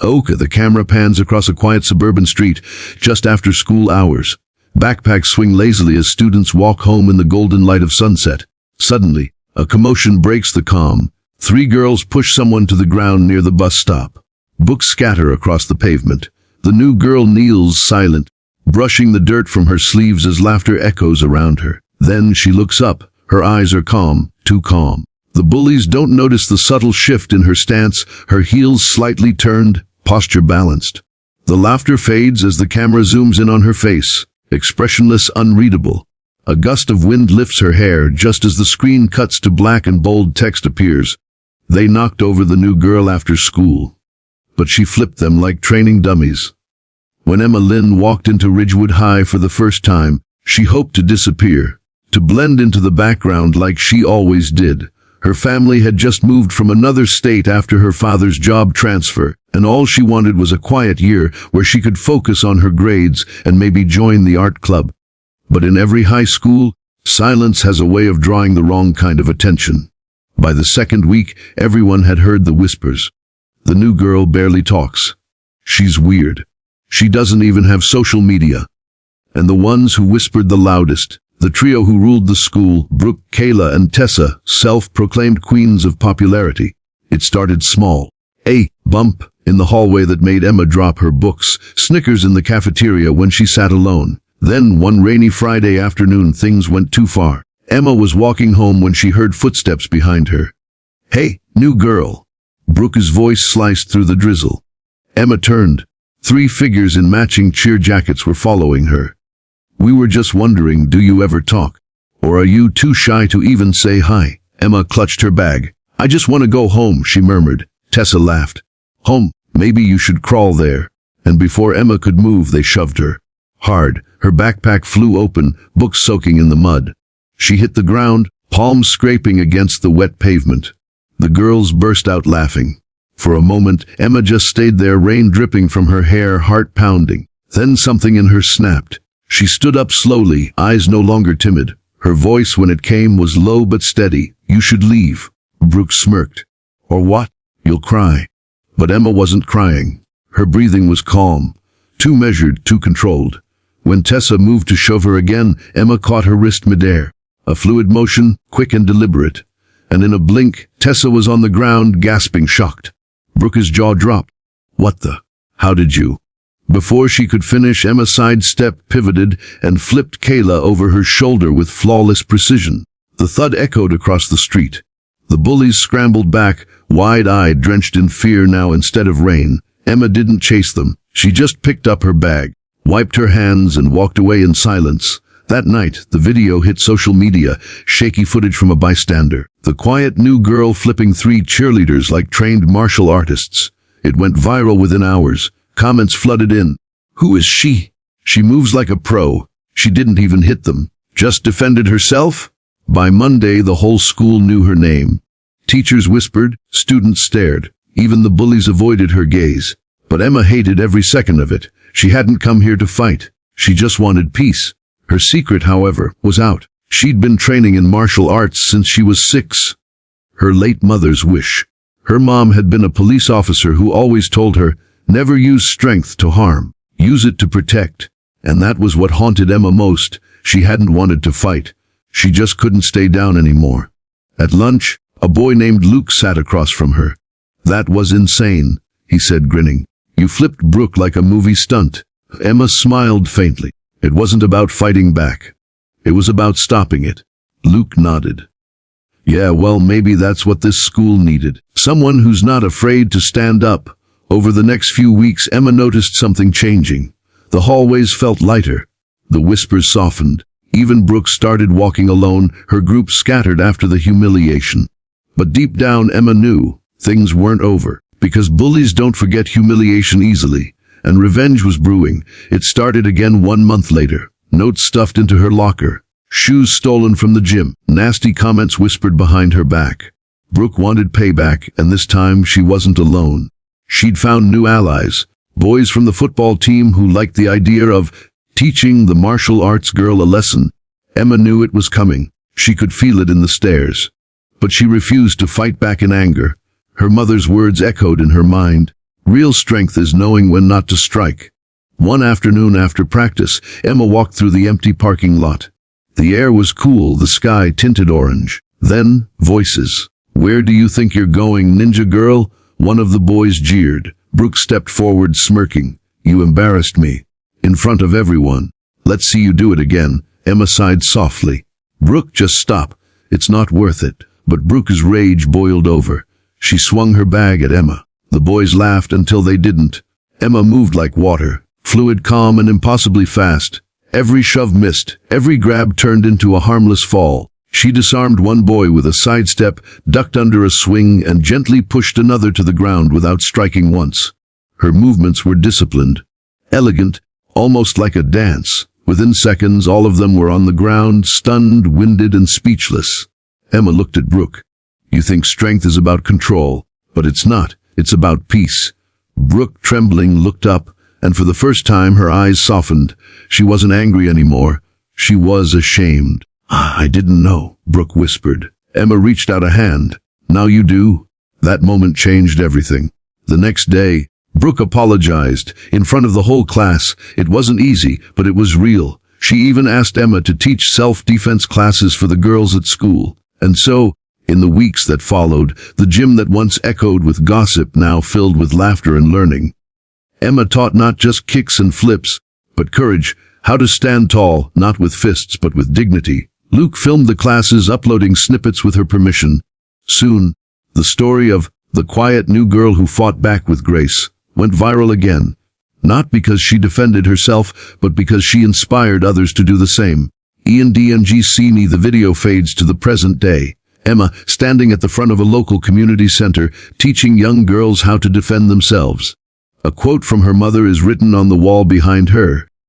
Oka, the camera pans across a quiet suburban street just after school hours. Backpacks swing lazily as students walk home in the golden light of sunset. Suddenly, a commotion breaks the calm. 3 girls push someone to the ground near the bus stop. Books scatter across the pavement. The new girl kneels silent, brushing the dirt from her sleeves as laughter echoes around her. Then she looks up. Her eyes are calm, too calm. The bullies don't notice the subtle shift in her stance, her heels slightly turned, posture balanced. The laughter fades as the camera zooms in on her face, expressionless, unreadable. A gust of wind lifts her hair just as the screen cuts to black and bold text appears. They knocked over the new girl after school, but she flipped them like training dummies. When Emma Lynn walked into Ridgewood High for the first time, she hoped to disappear, to blend into the background like she always did. Her family had just moved from another state after her father's job transfer, and all she wanted was a quiet year where she could focus on her grades and maybe join the art club. But in every high school, silence has a way of drawing the wrong kind of attention. By the second week, everyone had heard the whispers. The new girl barely talks. She's weird. She doesn't even have social media. And the ones who whispered the loudest, the trio who ruled the school, Brooke, Kayla, and Tessa, self-proclaimed queens of popularity. It started small. A bump in the hallway that made Emma drop her books, Snickers in the cafeteria when she sat alone. Then, one rainy Friday afternoon, things went too far. Emma was walking home when she heard footsteps behind her. "Hey, new girl." Brooke's voice sliced through the drizzle. Emma turned. 3 figures in matching cheer jackets were following her. "We were just wondering, do you ever talk? Or are you too shy to even say hi?" Emma clutched her bag. "I just want to go home," she murmured. Tessa laughed. "Home? Maybe you should crawl there." And before Emma could move, they shoved her. Hard, her backpack flew open, books soaking in the mud. She hit the ground, palms scraping against the wet pavement. The girls burst out laughing. For a moment, Emma just stayed there, rain dripping from her hair, heart pounding. Then something in her snapped. She stood up slowly, eyes no longer timid. Her voice, when it came, was low but steady. "You should leave." Brooke smirked. "Or what? You'll cry." But Emma wasn't crying. Her breathing was calm, too measured, too controlled. When Tessa moved to shove her again, Emma caught her wrist midair. A fluid motion, quick and deliberate. And in a blink, Tessa was on the ground, gasping, shocked. Brooke's jaw dropped. "What the? How did you?" Before she could finish, Emma sidestepped, pivoted, and flipped Kayla over her shoulder with flawless precision. The thud echoed across the street. The bullies scrambled back, wide-eyed, drenched in fear now instead of rain. Emma didn't chase them. She just picked up her bag, wiped her hands, and walked away in silence. That night, the video hit social media, shaky footage from a bystander. The quiet new girl flipping 3 cheerleaders like trained martial artists. It went viral within hours. Comments flooded in. "Who is she? She moves like a pro. She didn't even hit them. Just defended herself?" By Monday, the whole school knew her name. Teachers whispered, students stared. Even the bullies avoided her gaze. But Emma hated every second of it. She hadn't come here to fight. She just wanted peace. Her secret, however, was out. She'd been training in martial arts since she was 6. Her late mother's wish. Her mom had been a police officer who always told her, never use strength to harm. Use it to protect. And that was what haunted Emma most. She hadn't wanted to fight. She just couldn't stay down anymore. At lunch, a boy named Luke sat across from her. "That was insane," he said, grinning. "You flipped Brooke like a movie stunt." Emma smiled faintly. It wasn't about fighting back. It was about stopping it. Luke nodded. "Yeah, well, maybe that's what this school needed. Someone who's not afraid to stand up." Over the next few weeks, Emma noticed something changing. The hallways felt lighter. The whispers softened. Even Brooke started walking alone, her group scattered after the humiliation. But deep down, Emma knew things weren't over, because bullies don't forget humiliation easily, and revenge was brewing. It started again 1 month later. Notes stuffed into her locker, shoes stolen from the gym, nasty comments whispered behind her back. Brooke wanted payback, and this time she wasn't alone. She'd found new allies, boys from the football team who liked the idea of teaching the martial arts girl a lesson. Emma knew it was coming. She could feel it in the stares. But she refused to fight back in anger. Her mother's words echoed in her mind. Real strength is knowing when not to strike. One afternoon after practice, Emma walked through the empty parking lot. The air was cool, the sky tinted orange. Then, voices. "Where do you think you're going, ninja girl?" One of the boys jeered. Brooke stepped forward, smirking. "You embarrassed me. In front of everyone. Let's see you do it again." Emma sighed softly. "Brooke, just stop. It's not worth it." But Brooke's rage boiled over. She swung her bag at Emma. The boys laughed until they didn't. Emma moved like water, fluid, calm, and impossibly fast. Every shove missed, every grab turned into a harmless fall. She disarmed one boy with a sidestep, ducked under a swing, and gently pushed another to the ground without striking once. Her movements were disciplined, elegant, almost like a dance. Within seconds, all of them were on the ground, stunned, winded, and speechless. Emma looked at Brooke. "You think strength is about control, but it's not. It's about peace." Brooke, trembling, looked up, and for the first time her eyes softened. She wasn't angry anymore. She was ashamed. "I didn't know," Brooke whispered. Emma reached out a hand. "Now you do." That moment changed everything. The next day, Brooke apologized in front of the whole class. It wasn't easy, but it was real. She even asked Emma to teach self-defense classes for the girls at school. And so, in the weeks that followed, the gym that once echoed with gossip now filled with laughter and learning. Emma taught not just kicks and flips, but courage, how to stand tall, not with fists but with dignity. Luke filmed the classes, uploading snippets with her permission. Soon, the story of the quiet new girl who fought back with grace went viral again. Not because she defended herself, but because she inspired others to do the same. ENDMGCNE. The video fades to the present day. Emma, standing at the front of a local community center, teaching young girls how to defend themselves. A quote from her mother is written on the wall behind her.